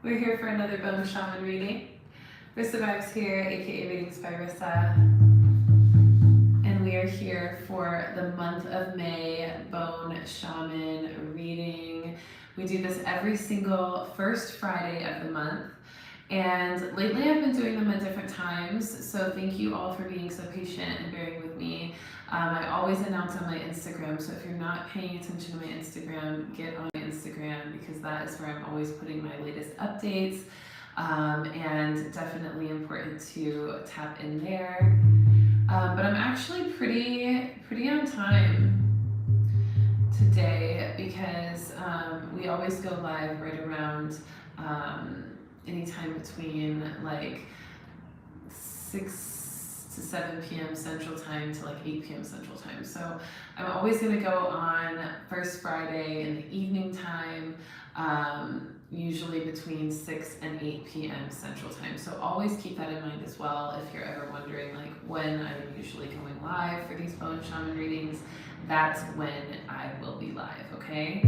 We're here for another Bone Shaman reading. Rissa Vibes here, aka Readings by Rissa. And we are here for the month of May Bone Shaman reading. We do this every single first Friday of the month. And lately I've been doing them at different times, so thank you all for being so patient and bearing with me. I always announce on my Instagram, so if you're not paying attention to my Instagram, get on my Instagram because that is where I'm always putting my latest updates, and definitely important to tap in there. But I'm actually pretty on time today because we always go live right around anytime between like 6 to 7 p.m. Central Time to like 8 p.m. Central Time. So I'm always going to go on first Friday in the evening time, usually between 6 and 8 p.m. Central Time. So always keep that in mind as well if you're ever wondering like when I'm usually going live for these Bone Shaman readings. That's when I will be live, okay?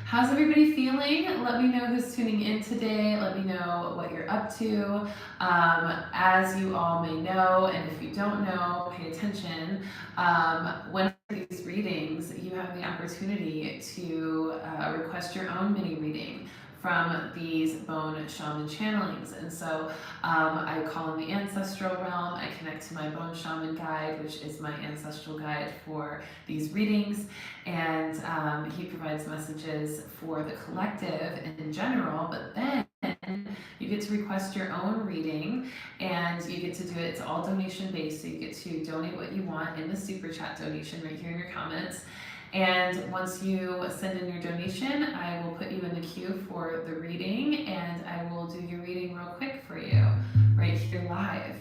How's everybody feeling? Let me know who's tuning in today. Let me know what you're up to. As you all may know, and if you don't know, pay attention. When I do these readings, you have the opportunity to request your own mini reading from these Bone Shaman channelings. And so I call in the ancestral realm, I connect to my Bone Shaman guide, which is my ancestral guide for these readings, and he provides messages for the collective in general, but then you get to request your own reading and you get to do it. It's all donation based, so you get to donate what you want in the super chat donation right here in your comments. And once you send in your donation, I will put you in the queue for the reading, and I will do your reading real quick for you right here live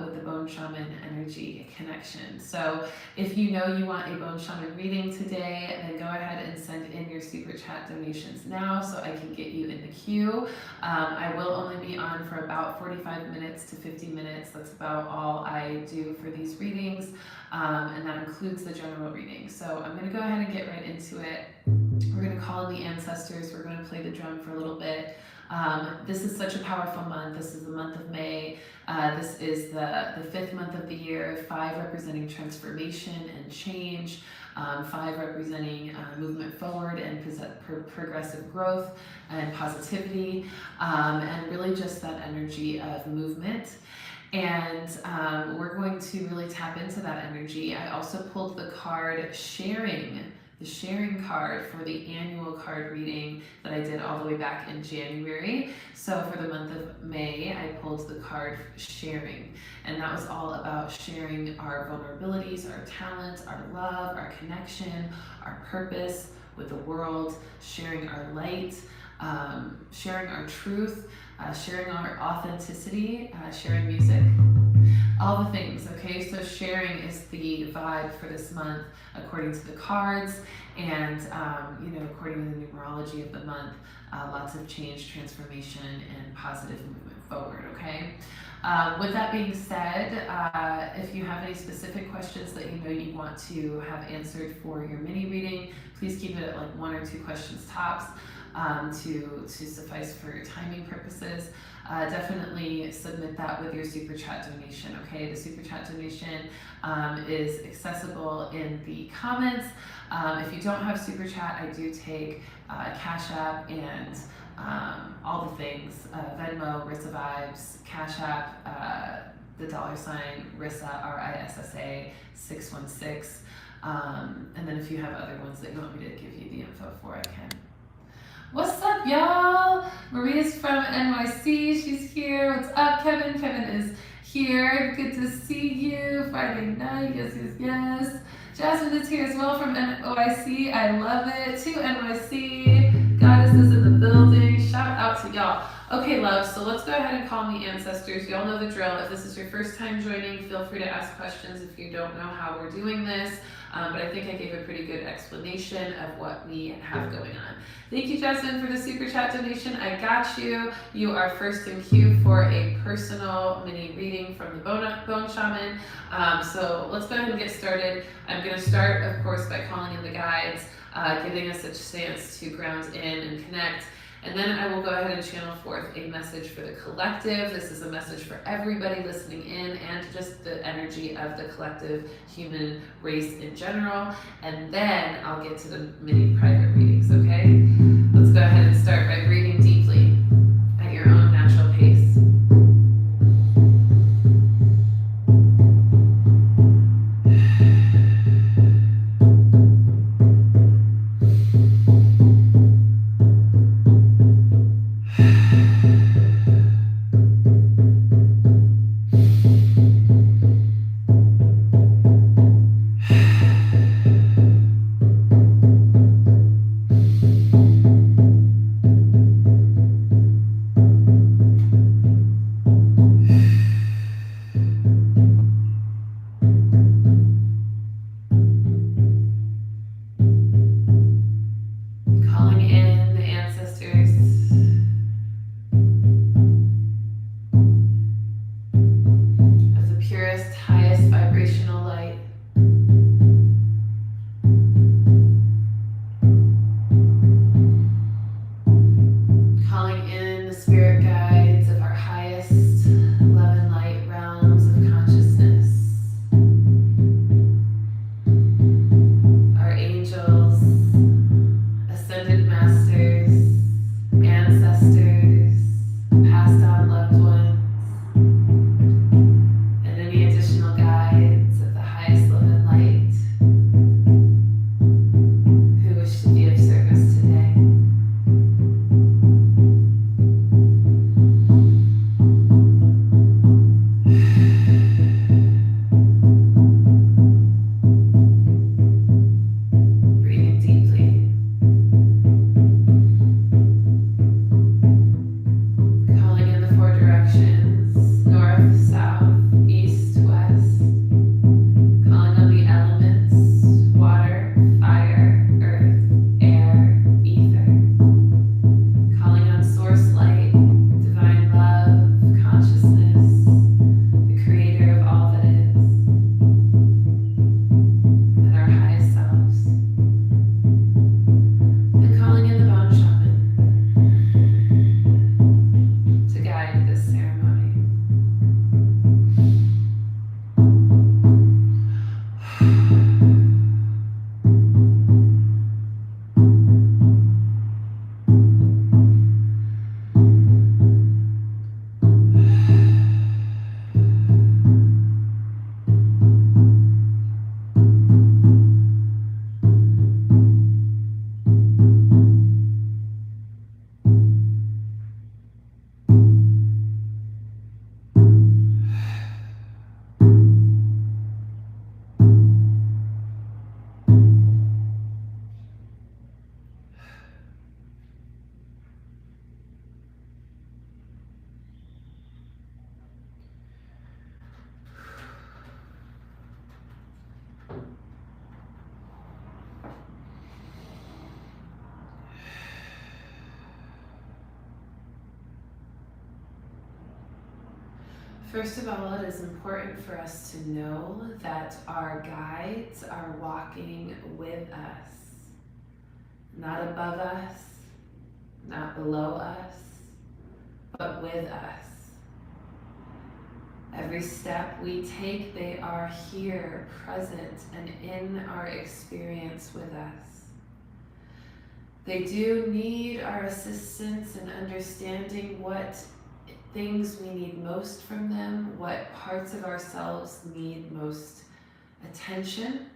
with the Bone Shaman energy connection. So if you know you want a Bone Shaman reading today, then go ahead and send in your super chat donations now so I can get you in the queue. I will only be on for about 45 minutes to 50 minutes. That's about all I do for these readings. And that includes the general reading. So I'm going to go ahead and get right into it. We're going to call in the ancestors. We're going to play the drum for a little bit. This is such a powerful month. This is the month of May. This is the 5th month of the year, 5 representing transformation and change, 5 representing movement forward and progressive growth and positivity, and really just that energy of movement. And we're going to really tap into that energy. I also pulled the card sharing, the sharing card for the annual card reading that I did all the way back in January. So for the month of May, I pulled the card sharing. And that was all about sharing our vulnerabilities, our talents, our love, our connection, our purpose with the world, sharing our light, sharing our truth, sharing our authenticity, sharing music, all the things, okay? So sharing is the vibe for this month according to the cards and, according to the numerology of the month, lots of change, transformation, and positive movement forward, okay? With that being said, if you have any specific questions that you know you want to have answered for your mini reading, please keep it at like 1 or 2 questions tops. To suffice for your timing purposes. Definitely submit that with your super chat donation, okay? The super chat donation is accessible in the comments. If you don't have super chat, I do take Cash App and all the things, Venmo, Rissa Vibes, Cash App, the $sign, Rissa, R-I-S-S-A, 616. And then if you have other ones that you want me to give you the info for, I can. What's up, y'all? Maria's from NYC. She's here. What's up, Kevin? Kevin is here. Good to see you. Friday night. Yes, yes, yes. Jasmine is here as well from NYC. I love it. To NYC. Goddess is in the building. Shout out to y'all. Okay, love. So let's go ahead and call in the ancestors. Y'all know the drill. If this is your first time joining, feel free to ask questions if you don't know how we're doing this. But I think I gave a pretty good explanation of what we have going on. Thank you, Jasmine, for the super chat donation. I got you. You are first in queue for a personal mini reading from the Bone Shaman. So let's go ahead and get started. I'm going to start, of course, by calling in the guides, giving us a chance to ground in and connect. And then I will go ahead and channel forth a message for the collective. This is a message for everybody listening in and just the energy of the collective human race in general. And then I'll get to the mini private readings, okay? Let's go ahead and start by breathing deeply at your own natural pace. Calling in the ancestors of the purest, highest vibrational light. Calling in the spirit guides of our highest love and light realms of consciousness. Our angels, ascended masters, ancestors, passed on loved ones, and any additional guides of the highest love and light who wish to be of service today. Breathing deeply. Calling in the four directions, north, south, east, west. Calling on the elements, water, fire, earth, air, ether. Calling on source light, divine love, consciousness, the creator of all that is, and our highest selves. And calling in the bone shaman to guide this ceremony. First of all, it is important for us to know that our guides are walking with us, not above us, not below us, but with us. Every step we take, they are here, present, and in our experience with us. They do need our assistance in understanding what things we need most from them, what parts of ourselves need most attention,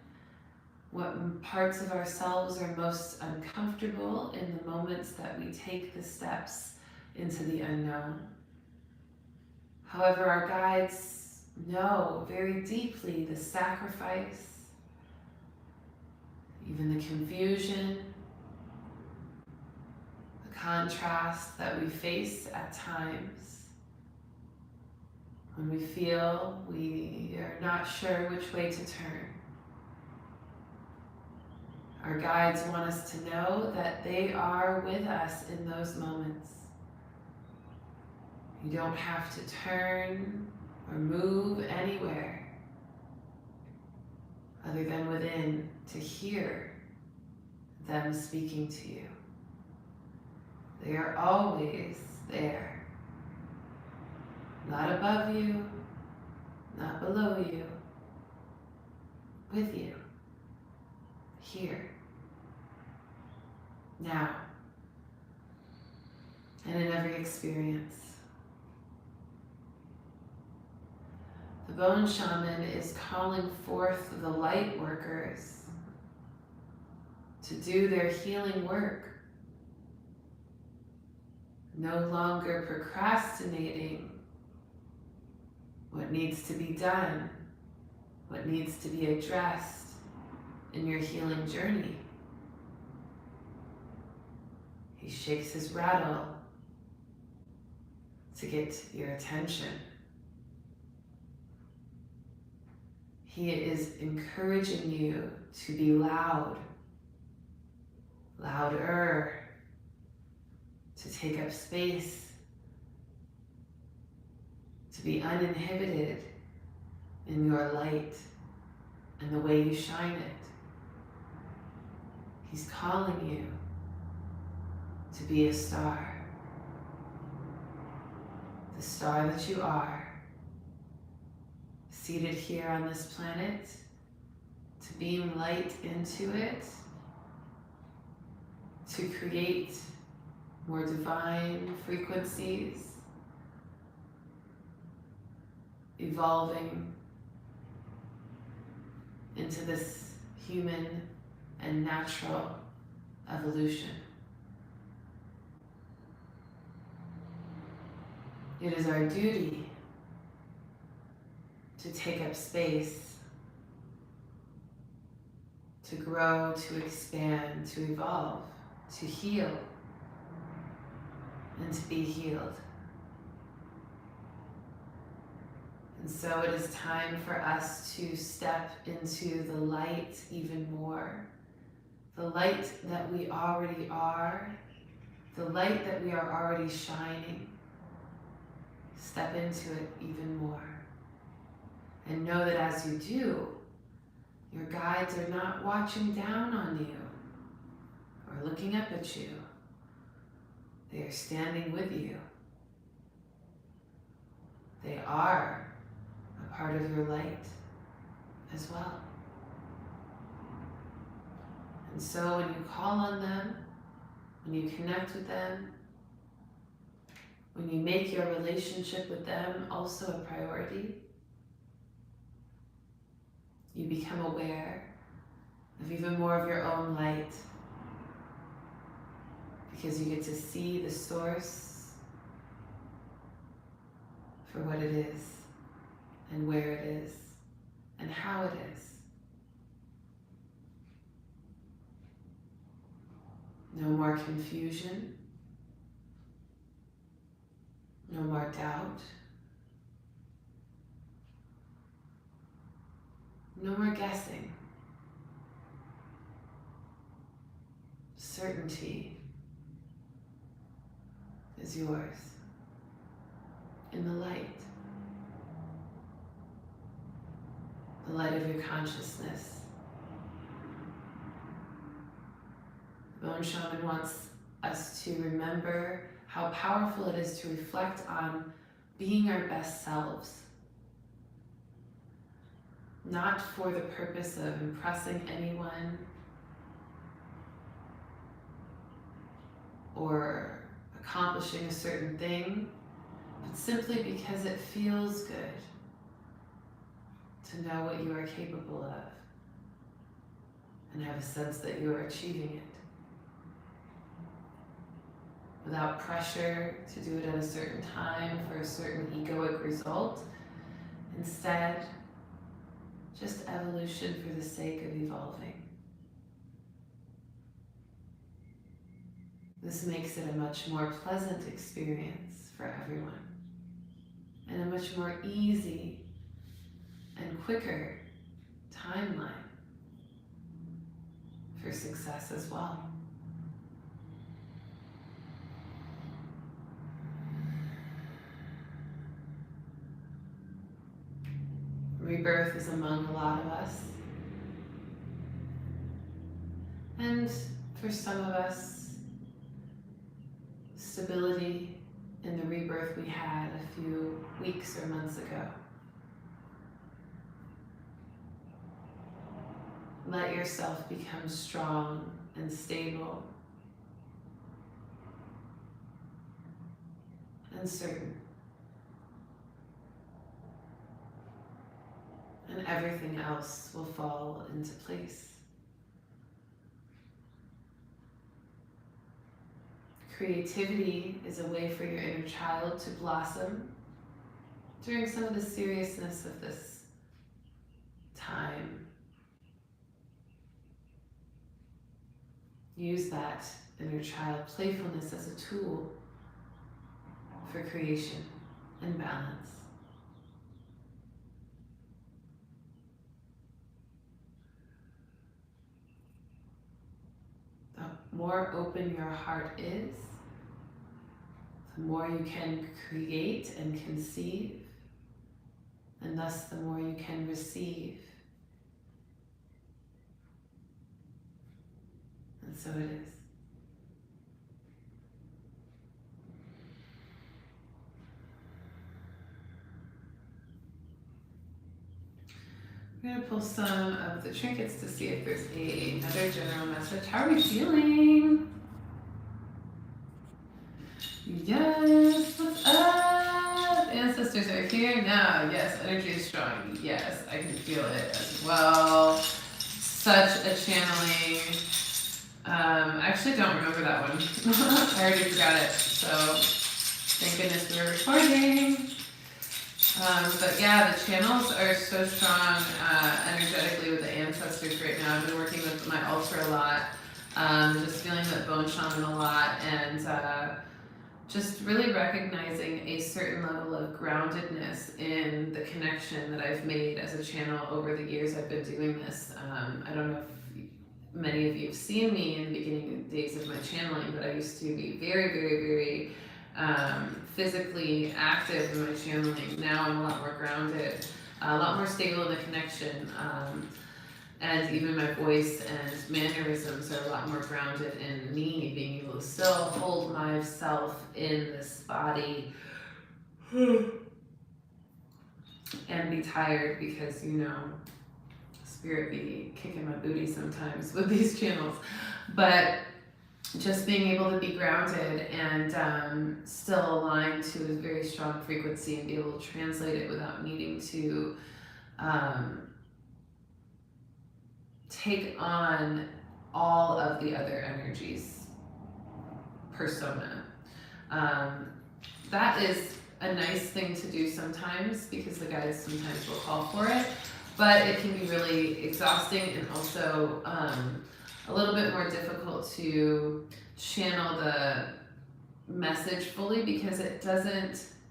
what parts of ourselves are most uncomfortable in the moments that we take the steps into the unknown. However, our guides know very deeply the sacrifice, even the confusion, the contrast that we face at times when we feel we are not sure which way to turn. Our guides want us to know that they are with us in those moments. You don't have to turn or move anywhere other than within to hear them speaking to you. They are always there. Not above you, not below you, with you, here, now, and in every experience. The bone shaman is calling forth the light workers to do their healing work, no longer procrastinating what needs to be done, what needs to be addressed in your healing journey. He shakes his rattle to get your attention. He is encouraging you to be loud, louder, to take up space, to be uninhibited in your light and the way you shine it. He's calling you to be a star, the star that you are, seated here on this planet, to beam light into it, to create more divine frequencies, evolving into this human and natural evolution. It is our duty to take up space, to grow, to expand, to evolve, to heal, and to be healed. And so it is time for us to step into the light even more. The light that we already are, the light that we are already shining. Step into it even more. And know that as you do, your guides are not watching down on you or looking up at you. They are standing with you. They are a part of your light as well. And so when you call on them, when you connect with them, when you make your relationship with them also a priority, you become aware of even more of your own light, because you get to see the source for what it is and where it is and how it is. No more confusion, no more doubt, no more guessing. Certainty is yours in the light of your consciousness. The Bone Shaman wants us to remember how powerful it is to reflect on being our best selves, not for the purpose of impressing anyone or accomplishing a certain thing, but simply because it feels good to know what you are capable of and have a sense that you are achieving it. Without pressure to do it at a certain time for a certain egoic result. Instead, just evolution for the sake of evolving. This makes it a much more pleasant experience for everyone, and a much more easy and quicker timeline for success as well. Rebirth is among a lot of us. And for some of us, stability in the rebirth we had a few weeks or months ago. Let yourself become strong and stable and certain. And everything else will fall into place. Creativity is a way for your inner child to blossom during some of the seriousness of this time. Use that inner child playfulness as a tool for creation and balance. The more open your heart is, the more you can create and conceive, and thus the more you can receive. And so it is. We're going to pull some of the trinkets to see if there's another general message. How are we feeling? Yes, what's up? Ancestors are here now. Yes, energy is strong. Yes, I can feel it as well. Such a channeling. I actually don't remember that one. I already forgot it. So thank goodness we're recording. But yeah, the channels are so strong energetically with the ancestors right now. I've been working with my altar a lot. Just feeling that bone shaman a lot, and just really recognizing a certain level of groundedness in the connection that I've made as a channel over the years I've been doing this. I don't know if many of you have seen me in the beginning days of my channeling, but I used to be very, very, very physically active in my channeling. Now I'm a lot more grounded, a lot more stable in the connection. And even my voice and mannerisms are a lot more grounded in me being able to still hold myself in this body and be tired because, you know, spirit be kicking my booty sometimes with these channels. But just being able to be grounded and still aligned to a very strong frequency and be able to translate it without needing to take on all of the other energies persona. That is a nice thing to do sometimes because the guides sometimes will call for it, but it can be really exhausting and also a little bit more difficult to channel the message fully because it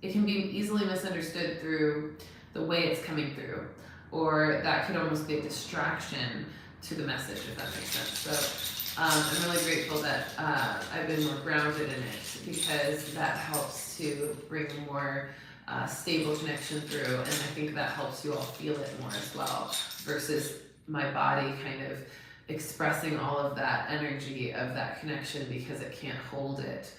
can be easily misunderstood through the way it's coming through, or that could almost be a distraction to the message, if that makes sense. So I'm really grateful that I've been more grounded in it because that helps to bring a more stable connection through, and I think that helps you all feel it more as well, versus my body kind of expressing all of that energy of that connection because it can't hold it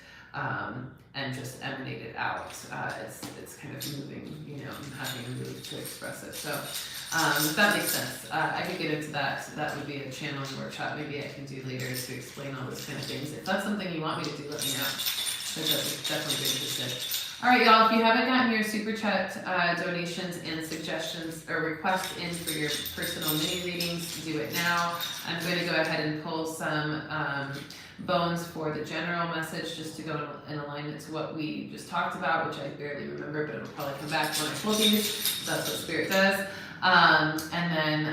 and just emanate it out. It's kind of moving, you know, and having to move to express it. So if that makes sense, I could get into that. So that would be a channeling workshop maybe I can do later to explain all those kind of things. If that's something you want me to do, let me know, because I'd definitely be interested. All right, y'all, if you haven't gotten your super chat donations and suggestions or requests in for your personal mini readings, do it now. I'm going to go ahead and pull some bones for the general message just to go in alignment to what we just talked about, which I barely remember, but it'll probably come back when I pull these. That's what Spirit does. And then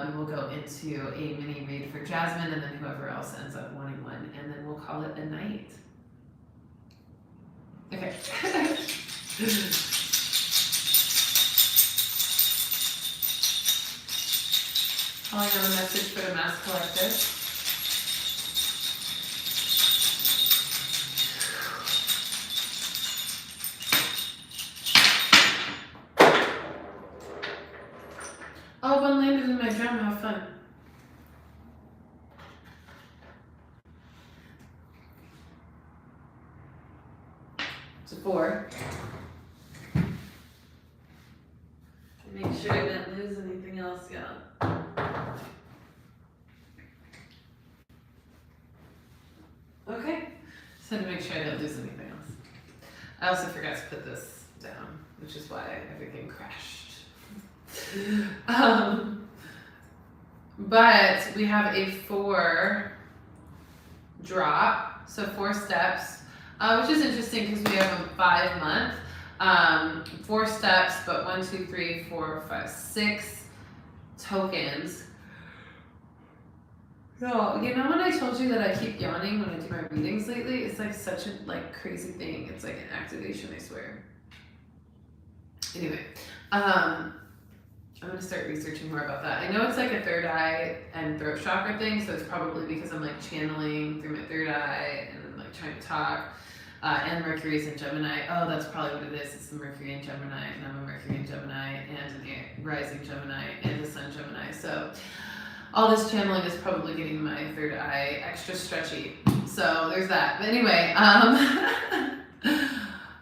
we will go into a mini read for Jasmine, and then whoever else ends up wanting one, and then we'll call it a night. Okay. Calling on a message for the Mass Collective. Oh, one landed in my drum. How fun. So 4. Make sure I didn't lose anything else, yeah. Okay, just had to make sure I didn't lose anything else. I also forgot to put this down, which is why everything crashed. But we have a 4 drop, so 4 steps, which is interesting because we have a 5 month. 4 steps, but 1, 2, 3, 4, 5, 6 tokens. No, you know when I told you that I keep yawning when I do my readings lately? It's like such a crazy thing. It's like an activation, I swear. Anyway, I'm gonna start researching more about that. I know it's like a third eye and throat chakra thing, so it's probably because I'm like channeling through my third eye and I'm like trying to talk. And Mercury's in Gemini. Oh, that's probably what it is. It's the Mercury in Gemini, and I'm a Mercury in Gemini, and a rising Gemini, and the Sun Gemini. So all this channeling is probably getting my third eye extra stretchy. So there's that. But anyway,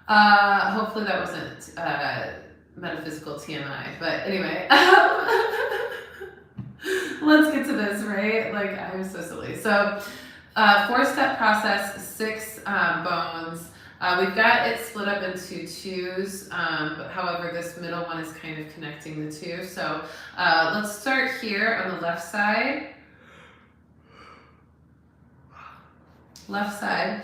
hopefully that wasn't metaphysical TMI. But anyway, let's get to this, right? Like, I'm so silly. So 4-step process, 6 bones. We've got it split up into 2s, but however, this middle one is kind of connecting the 2. So let's start here on the left side. Left side.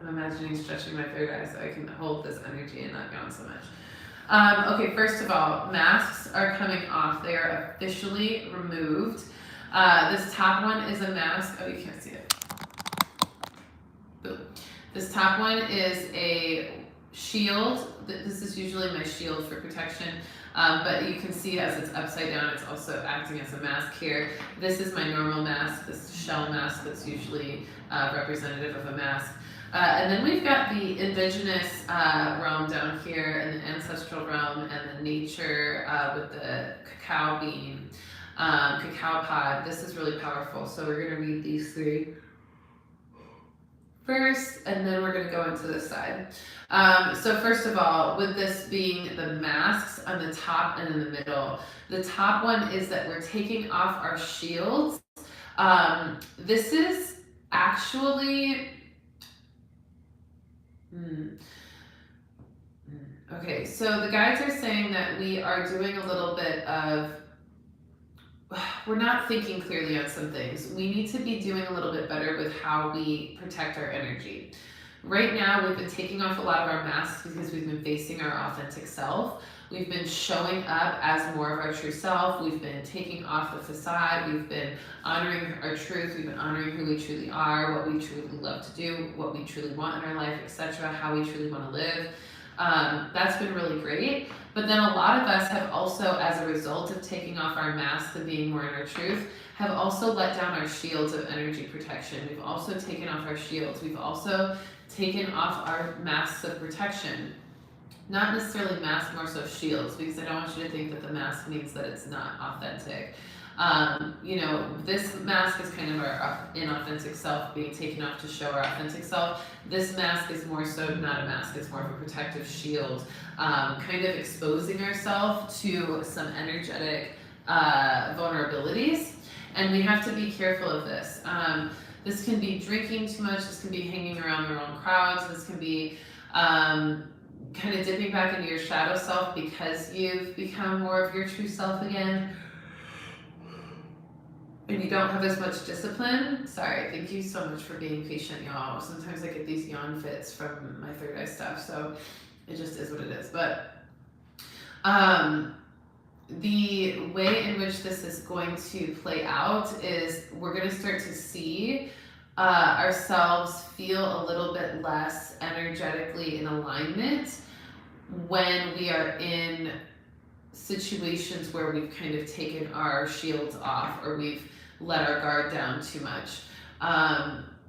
I'm imagining stretching my third eye so I can hold this energy and not yawn so much. Okay, first of all, masks are coming off. They are officially removed. This top one is a mask. Oh, you can't see it. Boom. This top one is a shield. This is usually my shield for protection, but you can see as it's upside down, it's also acting as a mask here. This is my normal mask, this shell mask that's usually representative of a mask. And then we've got the indigenous realm down here, and the ancestral realm, and the nature with the cacao bean, cacao pod. This is really powerful. So we're going to read these 3 first, and then we're going to go into this side. So first of all, with this being the masks on the top and in the middle, the top one is that we're taking off our shields. This is actually... Okay, so the guides are saying that we are doing a little bit of, we're not thinking clearly on some things. We need to be doing a little bit better with how we protect our energy. Right now, we've been taking off a lot of our masks because we've been facing our authentic self. We've been showing up as more of our true self. We've been taking off the facade. We've been honoring our truth. We've been honoring who we truly are, what we truly love to do, what we truly want in our life, etc., how we truly want to live. That's been really great. But then a lot of us have also, as a result of taking off our masks and being more in our truth, have also let down our shields of energy protection. We've also taken off our shields. We've also taken off our masks of protection. Not necessarily masks, more so shields, because I don't want you to think that the mask means that it's not authentic. You know, this mask is kind of our inauthentic self being taken off to show our authentic self. This mask is more so not a mask, it's more of a protective shield, kind of exposing ourselves to some energetic vulnerabilities. And we have to be careful of this. This can be drinking too much, this can be hanging around the wrong crowds, this can be kind of dipping back into your shadow self because you've become more of your true self again and you don't have as much discipline. Sorry, thank you so much for being patient, y'all. Sometimes I get these yawn fits from my third eye stuff, so it just is what it is. But the way in which this is going to play out is we're going to start to see ourselves feel a little bit less energetically in alignment when we are in situations where we've kind of taken our shields off or we've let our guard down too much,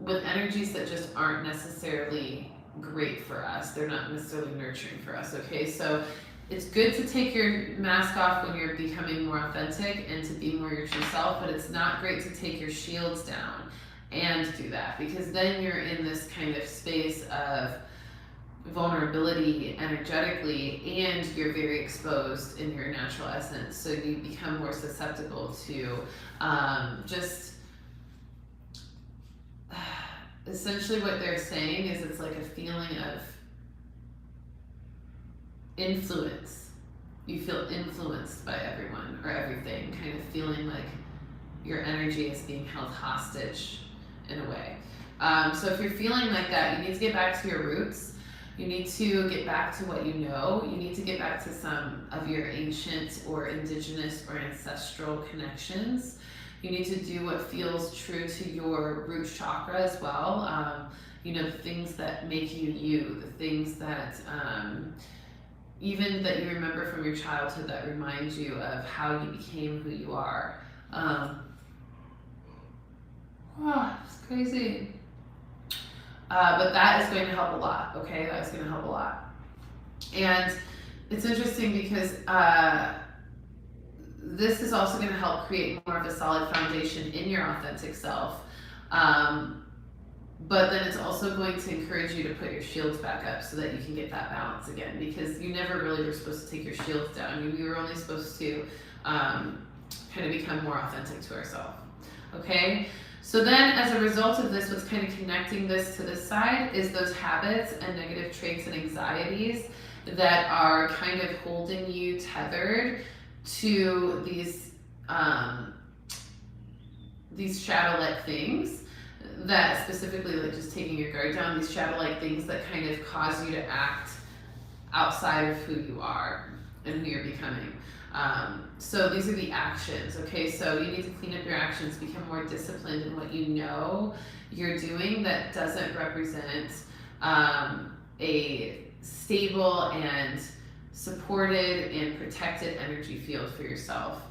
with energies that just aren't necessarily great for us. They're not necessarily nurturing for us, okay? So it's good to take your mask off when you're becoming more authentic and to be more your true self, but it's not great to take your shields down and do that, because then you're in this kind of space of vulnerability energetically, and you're very exposed in your natural essence, so you become more susceptible to just essentially what they're saying is it's like a feeling of influence. You feel influenced by everyone or everything, kind of feeling like your energy is being held hostage in a way. So if you're feeling like that, you need to get back to your roots. You need to get back to what you know. You need to get back to some of your ancient or indigenous or ancestral connections. You need to do what feels true to your root chakra as well. You know, the things that make you you, the things that even that you remember from your childhood that remind you of how you became who you are. It's crazy. But that is going to help a lot, okay? That is going to help a lot. And it's interesting because this is also going to help create more of a solid foundation in your authentic self. But then it's also going to encourage you to put your shields back up so that you can get that balance again, because you never really were supposed to take your shields down. You were only supposed to kind of become more authentic to ourselves, okay? So then as a result of this, what's kind of connecting this to this side is those habits and negative traits and anxieties that are kind of holding you tethered to these shadow-like things that specifically, like just taking your guard down, these shadow-like things that kind of cause you to act outside of who you are and who you're becoming. So these are the actions, okay? So you need to clean up your actions, become more disciplined in what you know you're doing that doesn't represent a stable and supported and protected energy field for yourself,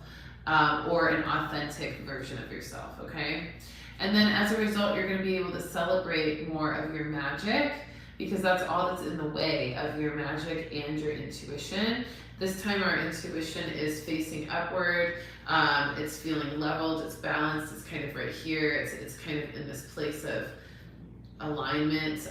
or an authentic version of yourself, okay? And then as a result, you're going to be able to celebrate more of your magic, because that's all that's in the way of your magic and your intuition. This time our intuition is facing upward, it's feeling leveled, it's balanced, it's kind of right here, it's kind of in this place of alignment,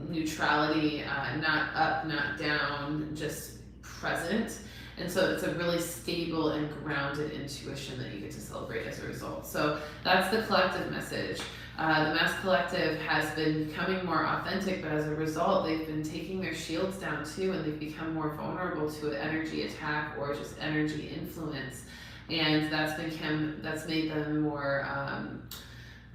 neutrality, not up, not down, just present. And so it's a really stable and grounded intuition that you get to celebrate as a result. So that's the collective message. The Mass Collective has been becoming more authentic, but as a result, they've been taking their shields down too, and they've become more vulnerable to an energy attack or just energy influence. And that's made them more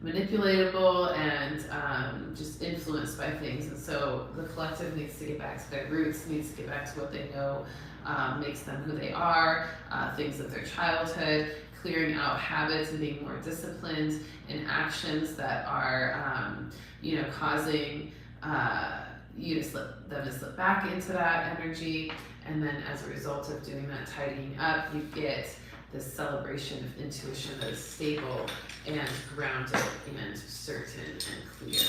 manipulatable and just influenced by things. And so the collective needs to get back to their roots, needs to get back to what they know makes them who they are, things of their childhood, clearing out habits and being more disciplined in actions that are, causing you to slip back into that energy. And then as a result of doing that tidying up, you get this celebration of intuition that is stable and grounded and certain and clear.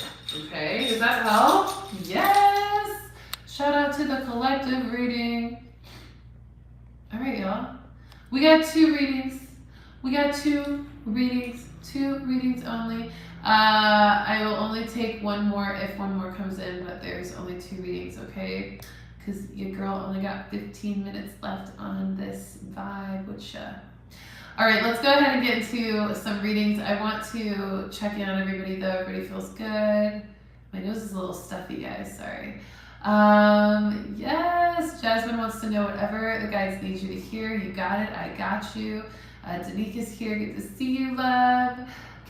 Okay, does that help? Yes! Shout out to the collective reading. All right, y'all. We got two readings. Two readings only. I will only take one more if one more comes in, but there's only two readings, okay? Because your girl only got 15 minutes left on this vibe, which all right, let's go ahead and get into some readings. I want to check in on everybody though. Everybody feels good. My nose is a little stuffy, guys, sorry. Yes, Jasmine wants to know whatever the guides need you to hear. You got it, I got you. Danika's here, good to see you, love.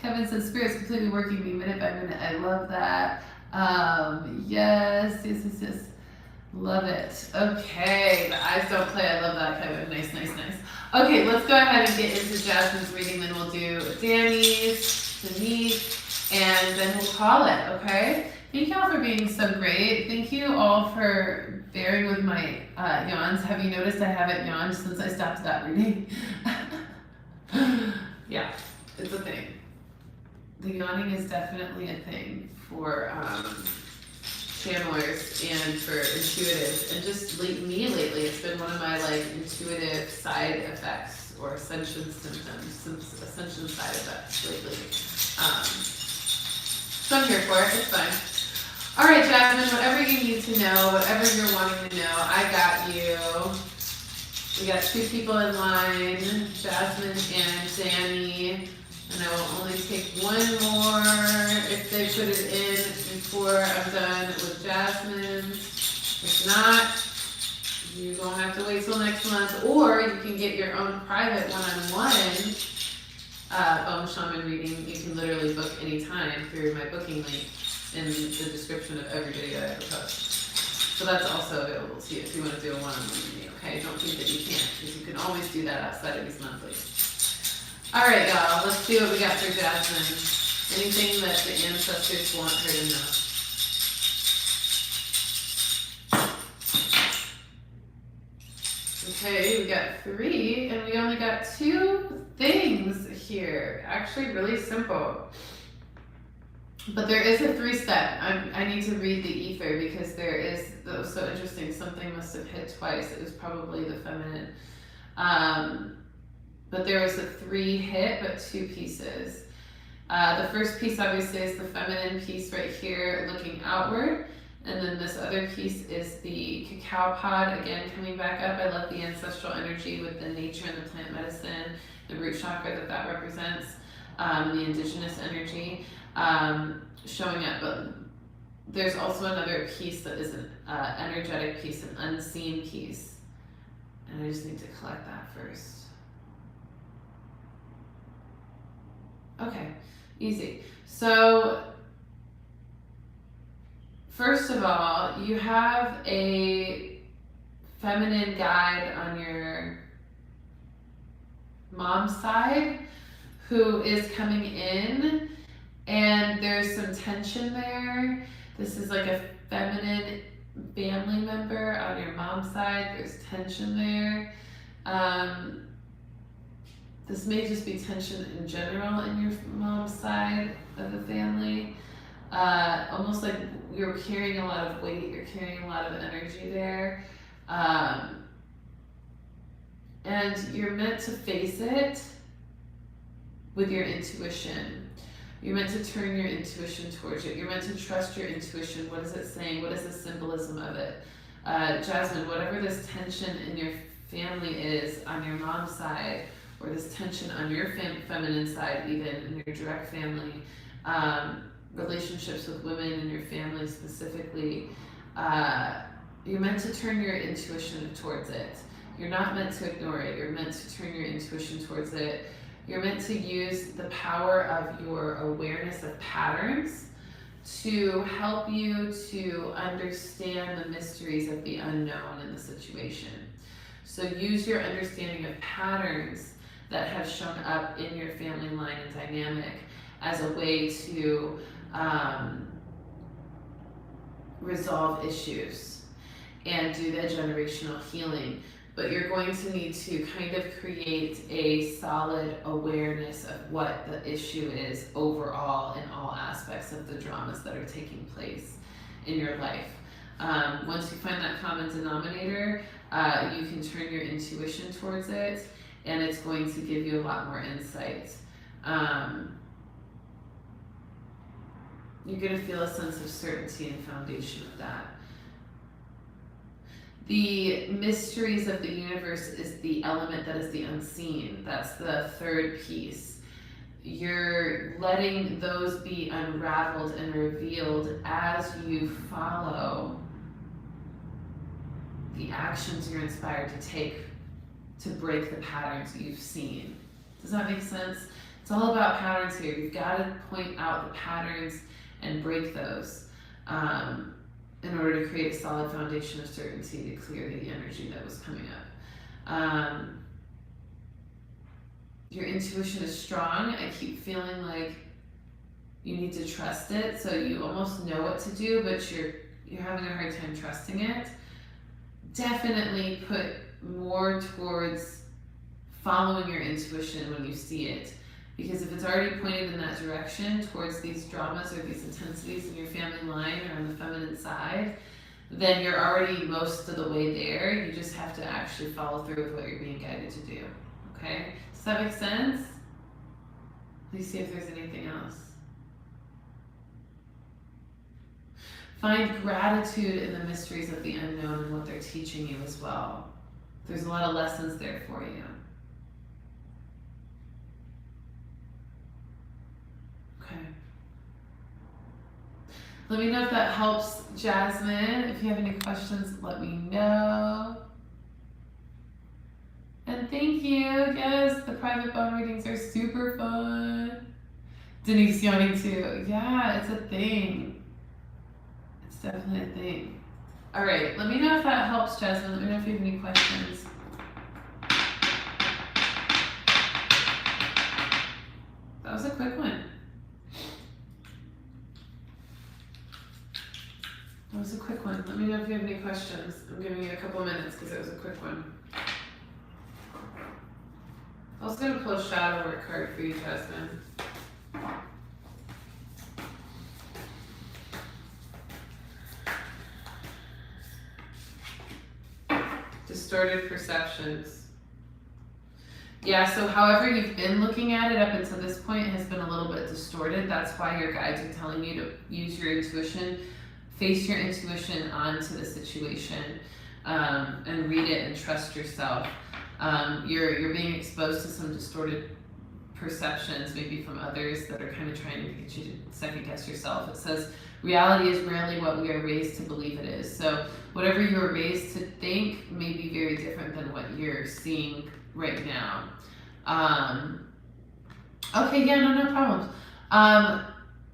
Kevin says, Spirit's completely working me minute by minute. I love that. Yes. Love it. Okay, the eyes don't play. I love that, Kevin. Nice. Okay, let's go ahead and get into Jasmine's reading. Then we'll do Danny's, Danique, and then we'll call it, okay? Thank you all for being so great. Thank you all for bearing with my yawns. Have you noticed I haven't yawned since I stopped that reading? Yeah, it's a thing. The yawning is definitely a thing for channelers and for intuitives, and just me lately. It's been one of my like intuitive side effects or ascension symptoms, ascension side effects lately. So I'm here for it. It's fine. All right, Jasmine, whatever you need to know, whatever you're wanting to know, I got you. We got 2 people in line, Jasmine and Danny. And I will only take 1 more if they put it in before I'm done with Jasmine. If not, you're going to have to wait till next month, or you can get your own private one-on-one bone shaman reading. You can literally book anytime through my booking link in the description of every video I ever post. So that's also available to you if you want to do a one-on-one reading, okay? Don't think that you can't, because you can always do that outside of these monthlies. All right, y'all, let's see what we got for Jasmine. Anything that the ancestors want her to know. Okay, we got 3, and we only got 2 things here. Actually, really simple. But there is a 3-step. I need to read the ether because there is, that was so interesting. Something must have hit twice. It was probably the feminine. But there was a 3 hit, but 2 pieces. The first piece obviously is the feminine piece right here looking outward. And then this other piece is the cacao pod, again, coming back up. I love the ancestral energy with the nature and the plant medicine, the root chakra that represents, the indigenous energy showing up. But there's also another piece that is an energetic piece, an unseen piece. And I just need to collect that first. Okay, easy. So, first of all, you have a feminine guide on your mom's side who is coming in, and there's some tension there. This is like a feminine family member on your mom's side. There's tension there. This may just be tension in general in your mom's side of the family. Almost like you're carrying a lot of weight, you're carrying a lot of energy there. And you're meant to face it with your intuition. You're meant to turn your intuition towards it. You're meant to trust your intuition. What is it saying? What is the symbolism of it? Jasmine, whatever this tension in your family is on your mom's side, or this tension on your feminine side, even in your direct family, relationships with women in your family specifically, you're meant to turn your intuition towards it. You're not meant to ignore it. You're meant to turn your intuition towards it. You're meant to use the power of your awareness of patterns to help you to understand the mysteries of the unknown in the situation. So use your understanding of patterns that have shown up in your family line and dynamic as a way to resolve issues and do the generational healing. But you're going to need to kind of create a solid awareness of what the issue is overall in all aspects of the dramas that are taking place in your life. Once you find that common denominator, you can turn your intuition towards it, and it's going to give you a lot more insight. You're going to feel a sense of certainty and foundation of that. The mysteries of the universe is the element that is the unseen. That's the third piece. You're letting those be unraveled and revealed as you follow the actions you're inspired to take to break the patterns you've seen. Does that make sense? It's all about patterns here. You've got to point out the patterns and break those in order to create a solid foundation of certainty to clear the energy that was coming up. Your intuition is strong. I keep feeling like you need to trust it, so you almost know what to do, but you're having a hard time trusting it. Definitely put more towards following your intuition when you see it. Because if it's already pointed in that direction towards these dramas or these intensities in your family line or on the feminine side, then you're already most of the way there. You just have to actually follow through with what you're being guided to do. okay? Does that make sense? Please see if there's anything else. Find gratitude in the mysteries of the unknown and what they're teaching you as well. There's a lot of lessons there for you. Okay. Let me know if that helps, Jasmine. If you have any questions, let me know. And thank you. Yes, the private bone readings are super fun. Denise yawning too. Yeah, it's a thing. It's definitely a thing. All right, let me know if that helps, Jasmine. Let me know if you have any questions. That was a quick one. That was a quick one. Let me know if you have any questions. I'm giving you a couple minutes because it was a quick one. I was going to pull a shadow work card for you, Jasmine. Distorted perceptions. Yeah, so however you've been looking at it up until this point has been a little bit distorted. That's why your guides are telling you to use your intuition, face your intuition onto the situation, and read it and trust yourself. You're being exposed to some distorted perceptions, maybe from others that are kind of trying to get you to second guess yourself. It says, reality is rarely what we are raised to believe it is. So whatever you were raised to think may be very different than what you're seeing right now. Okay, yeah, no problems.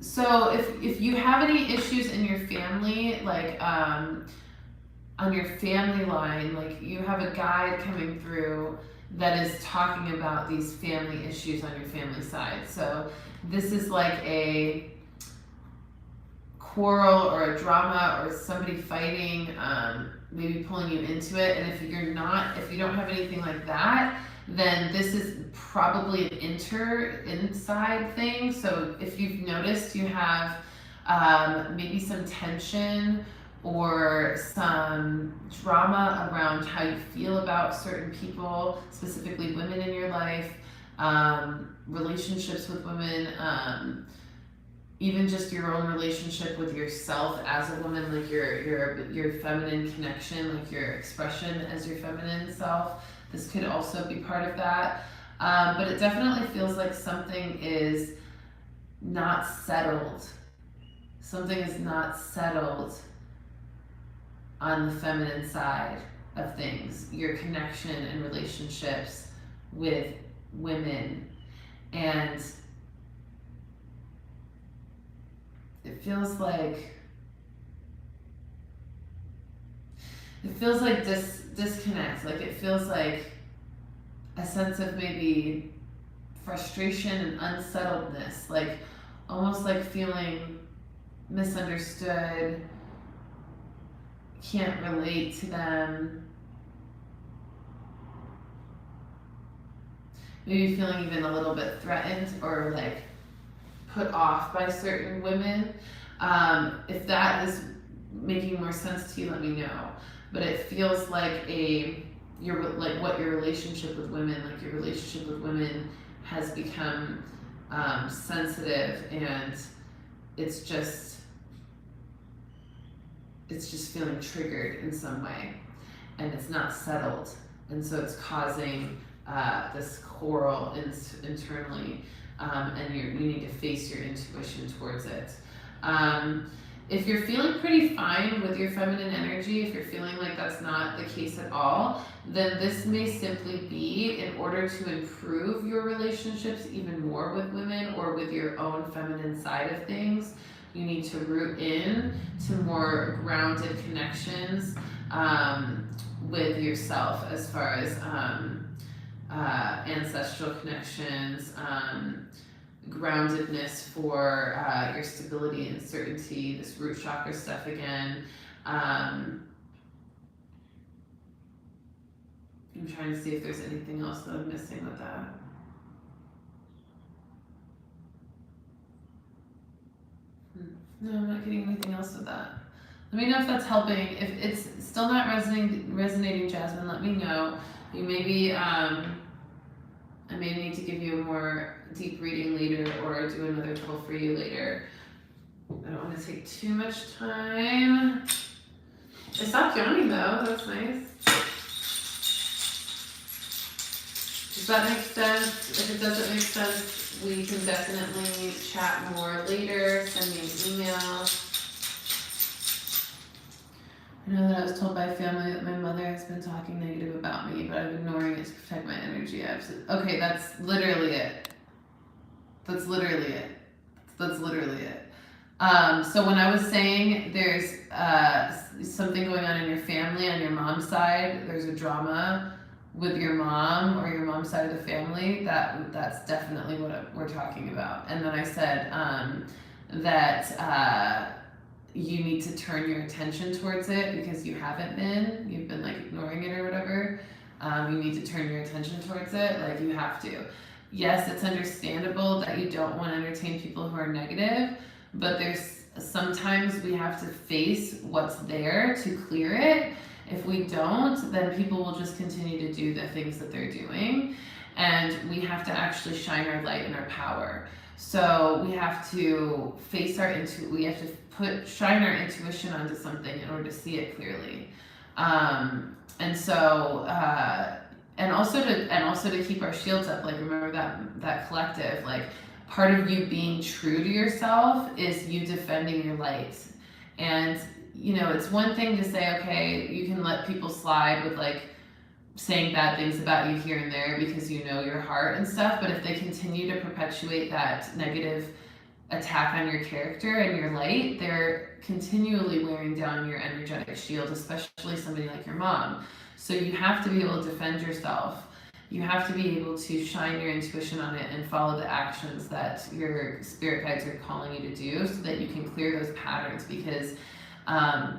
So if you have any issues in your family, like on your family line, like you have a guide coming through that is talking about these family issues on your family side. So this is like a quarrel or a drama or somebody fighting, maybe pulling you into it. And if you don't have anything like that, then this is probably an inside thing. So if you've noticed you have maybe some tension or some drama around how you feel about certain people, specifically women in your life, relationships with women, even just your own relationship with yourself as a woman, like your feminine connection, like your expression as your feminine self. This could also be part of that. But it definitely feels like something is not settled. Something is not settled on the feminine side of things. Your connection and relationships with women. And it feels like disconnect. Like it feels like a sense of maybe frustration and unsettledness, like almost like feeling misunderstood, can't relate to them, maybe feeling even a little bit threatened or like put off by certain women. If that is making more sense to you, let me know. But it feels like your relationship with women has become sensitive, and it's just feeling triggered in some way, and it's not settled, and so it's causing this quarrel internally, and you need to face your intuition towards it. If you're feeling pretty fine with your feminine energy, if you're feeling like that's not the case at all, then this may simply be in order to improve your relationships even more with women or with your own feminine side of things. You need to root in to more grounded connections with yourself, as far as ancestral connections, groundedness for your stability and certainty, this root chakra stuff again. I'm trying to see if there's anything else that I'm missing with that. No, I'm not getting anything else with that. Let me know if that's helping. If it's still not resonating, Jasmine, let me know. You maybe I may need to give you a more deep reading later or do another pull for you later. I don't want to take too much time. I stopped yawning though, that's nice. Does that make sense? If it doesn't make sense, we can definitely chat more later. Send me an email. I know that I was told by family that my mother has been talking negative about me, but I'm ignoring it to protect my energy. Okay, that's literally it. That's literally it. That's literally it. So when I was saying there's something going on in your family on your mom's side, there's a drama with your mom or your mom's side of the family, that's definitely what we're talking about. And then I said that you need to turn your attention towards it because you've been like ignoring it or whatever. You need to turn your attention towards it, like you have to. Yes, it's understandable that you don't want to entertain people who are negative, but there's sometimes we have to face what's there to clear it. If we don't, then people will just continue to do the things that they're doing, and we have to actually shine our light and our power. So we have to face we have to shine our intuition onto something in order to see it clearly. And also to keep our shields up. Like remember that collective, like part of you being true to yourself is you defending your light. And it's one thing to say, okay, you can let people slide with like saying bad things about you here and there because you know your heart and stuff, but if they continue to perpetuate that negative attack on your character and your light, they're continually wearing down your energetic shield, especially somebody like your mom. So you have to be able to defend yourself. You have to be able to shine your intuition on it and follow the actions that your spirit guides are calling you to do so that you can clear those patterns because I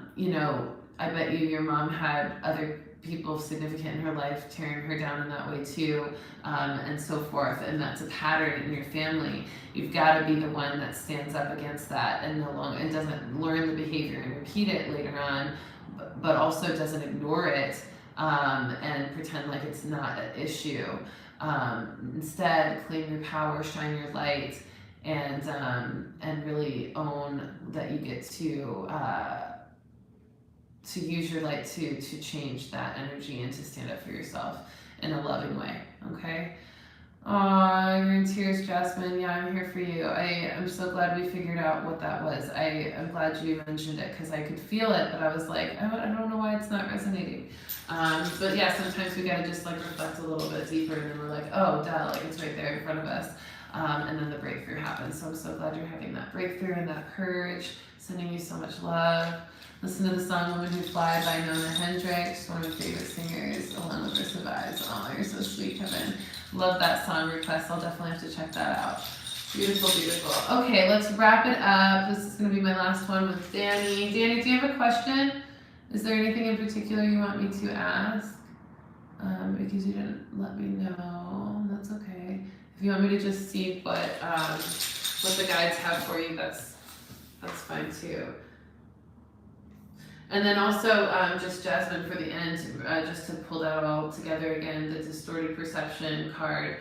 bet your mom had other people significant in her life tearing her down in that way too, and so forth, and that's a pattern in your family. You've got to be the one that stands up against that and doesn't learn the behavior and repeat it later on, but also doesn't ignore it and pretend like it's not an issue. Instead, claim your power, shine your light, and really own that you get to use your light to change that energy and to stand up for yourself in a loving way. Okay. Aw, you're in tears, Jasmine. Yeah, I'm here for you. I'm so glad we figured out what that was. I'm glad you mentioned it because I could feel it, but I was like, I don't know why it's not resonating. But yeah, sometimes we gotta just like reflect a little bit deeper, and then we're like, oh, duh, like it's right there in front of us. And then the breakthrough happens. So I'm so glad you're having that breakthrough and that courage. Sending you so much love. Listen to the song Women Who Fly by Nona Hendricks, one of my favorite singers, along with her Survives. Oh, you're so sweet, Kevin. Love that song request. I'll definitely have to check that out. Beautiful, beautiful. Okay, let's wrap it up. This is going to be my last one with Danny. Danny, do you have a question? Is there anything in particular you want me to ask? Because you didn't let me know. That's okay. If you want me to just see what the guides have for you, that's fine too. And then also, just Jasmine for the end, just to pull that all together again, the distorted perception card.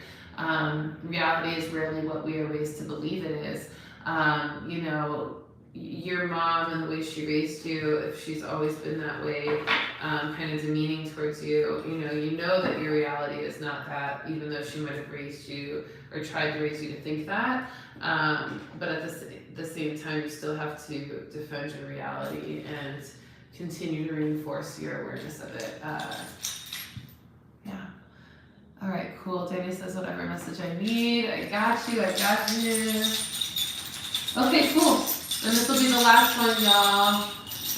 Reality is rarely what we are raised to believe it is. Your mom and the way she raised you, if she's always been that way, kind of demeaning towards you, you know that your reality is not that, even though she might have raised you or tried to raise you to think that. But at the same time, you still have to defend your reality and continue to reinforce your awareness of it. Yeah. All right, cool. Danny says whatever message I need. I got you. Okay, cool. And this will be the last one, y'all.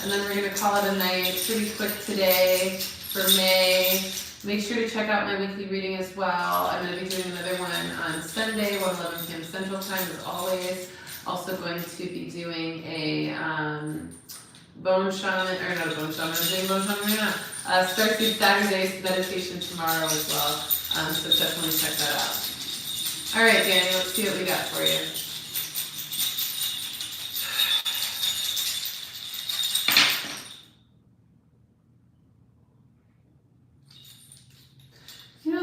And then we're going to call it a night. Pretty quick today for May. Make sure to check out my weekly reading as well. I'm going to be doing another one on Sunday, 1:11 p.m. Central Time as always. Also going to be doing a bone shaman, or not a bone shaman, I'm doing bone shaman right now. Starseed Saturday meditation tomorrow as well. So definitely check that out. All right, Danny, let's see what we got for you.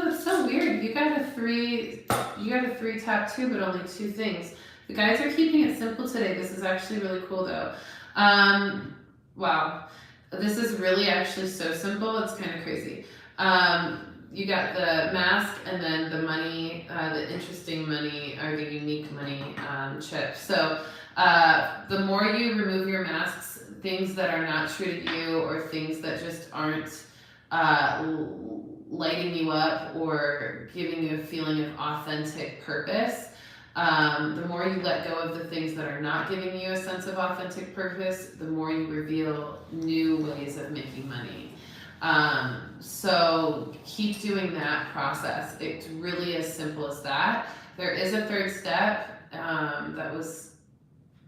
That's so weird. You got a you got a 3 tap too, but only 2 things. The guys are keeping it simple today. This is actually really cool though. Wow. This is really actually so simple, it's kind of crazy. You got the mask and then the money, the interesting money or the unique money chip. So the more you remove your masks, things that are not true to you or things that just aren't lighting you up or giving you a feeling of authentic purpose, the more you let go of the things that are not giving you a sense of authentic purpose, the more you reveal new ways of making money. So keep doing that process. It's really as simple as that. There is a 3rd step that was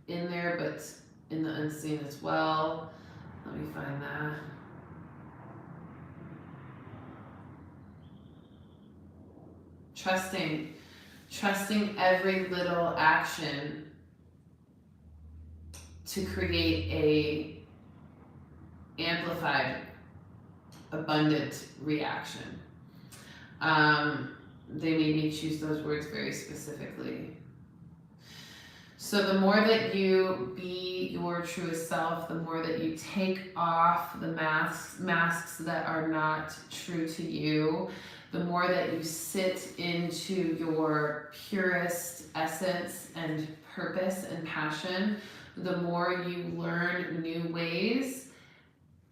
in there, but in the unseen as well. Let me find that. Trusting every little action to create a amplified, abundant reaction. They made me choose those words very specifically. So the more that you be your truest self, the more that you take off the masks that are not true to you, the more that you sit into your purest essence and purpose and passion, the more you learn new ways,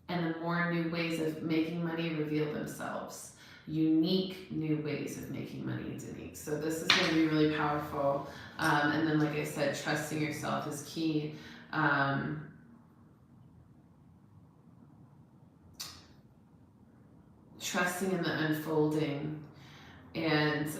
and the more new ways of making money reveal themselves. Unique new ways of making money, Danique. So this is going to be really powerful. And then, like I said, trusting yourself is key. Trusting in the unfolding and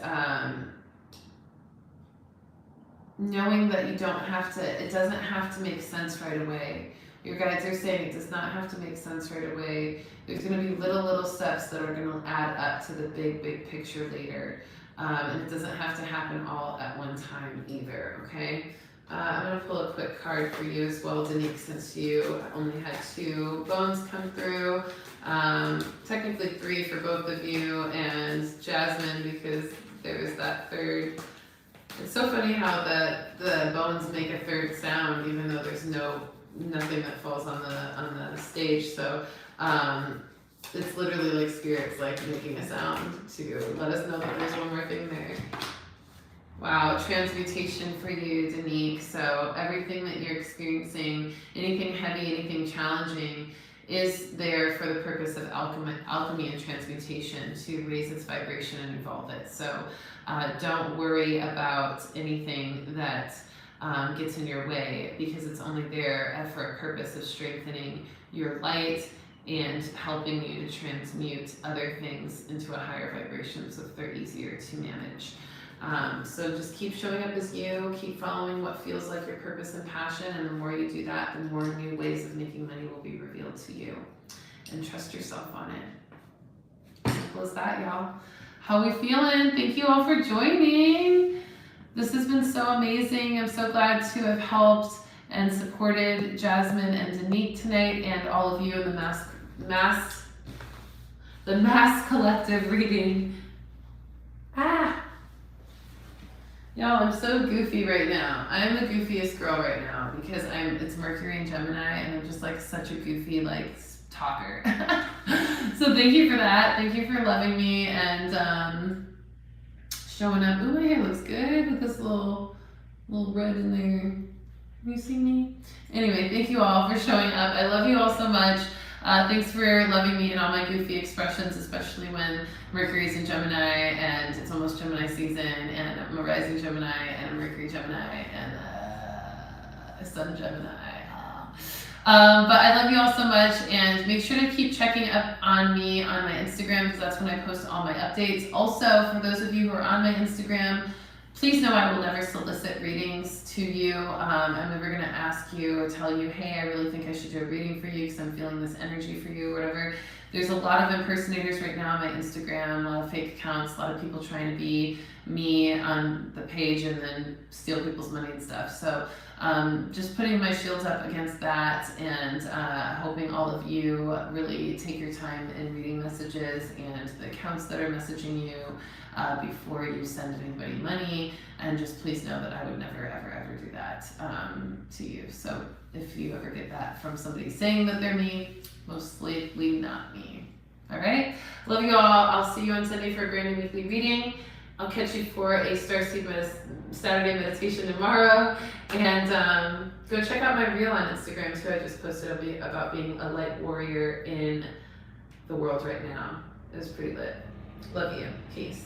knowing that you don't have to, it doesn't have to make sense right away. Your guides are saying it does not have to make sense right away. There's going to be little steps that are going to add up to the big picture later. And it doesn't have to happen all at one time either, okay? I'm going to pull a quick card for you as well, Danique, since you only had 2 bones come through. Technically 3 for both of you, and Jasmine because there was that 3rd. It's so funny how the bones make a 3rd sound even though there's nothing that falls on the stage. So it's literally like spirits like making a sound to let us know that there's one more thing there. Wow, transmutation for you, Danique. So everything that you're experiencing, anything heavy, anything challenging, is there for the purpose of alchemy and transmutation to raise its vibration and evolve it. So don't worry about anything that gets in your way, because it's only there for a purpose of strengthening your light and helping you to transmute other things into a higher vibration so that they're easier to manage. So just keep showing up as you, keep following what feels like your purpose and passion, and the more you do that, the more new ways of making money will be revealed to you. And trust yourself on it. Simple as that, y'all. How we feeling? Thank you all for joining. This has been so amazing. I'm so glad to have helped and supported Jasmine and Danique tonight, and all of you in the Mass Collective reading. Y'all, I'm so goofy right now. I'm the goofiest girl right now because it's Mercury and Gemini, and I'm just like such a goofy talker. So thank you for that. Thank you for loving me and showing up. Ooh, my hair looks good with this little red in there. Can you see me? Anyway, thank you all for showing up. I love you all so much. Thanks for loving me and all my goofy expressions, especially when Mercury's in Gemini and it's almost Gemini season, and I'm a rising Gemini and a Mercury Gemini and a Sun Gemini. But I love you all so much, and make sure to keep checking up on me on my Instagram, because that's when I post all my updates. Also, for those of you who are on my Instagram, please know I will never solicit readings to you. I'm never going to ask you or tell you, hey, I really think I should do a reading for you because I'm feeling this energy for you or whatever. There's a lot of impersonators right now on my Instagram, a lot of fake accounts, a lot of people trying to be me on the page and then steal people's money and stuff. So just putting my shields up against that and hoping all of you really take your time in reading messages and the accounts that are messaging you before you send anybody money. And just please know that I would never, ever, ever do that to you. So if you ever get that from somebody saying that they're me, most likely not me. All right? Love you all. I'll see you on Sunday for a brand new weekly reading. I'll catch you for a Starseed Saturday meditation tomorrow. And go check out my reel on Instagram too. I just posted about being a light warrior in the world right now. It was pretty lit. Love you. Peace.